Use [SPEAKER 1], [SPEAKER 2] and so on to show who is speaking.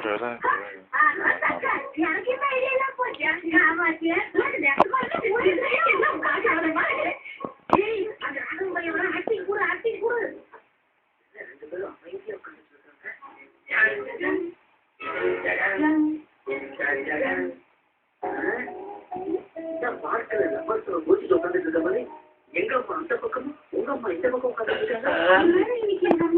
[SPEAKER 1] 觉得。
[SPEAKER 2] எங்க அம்மா அந்த பக்கமும் உங்க அம்மா இந்த பக்கம் உட்காந்துருக்காங்க.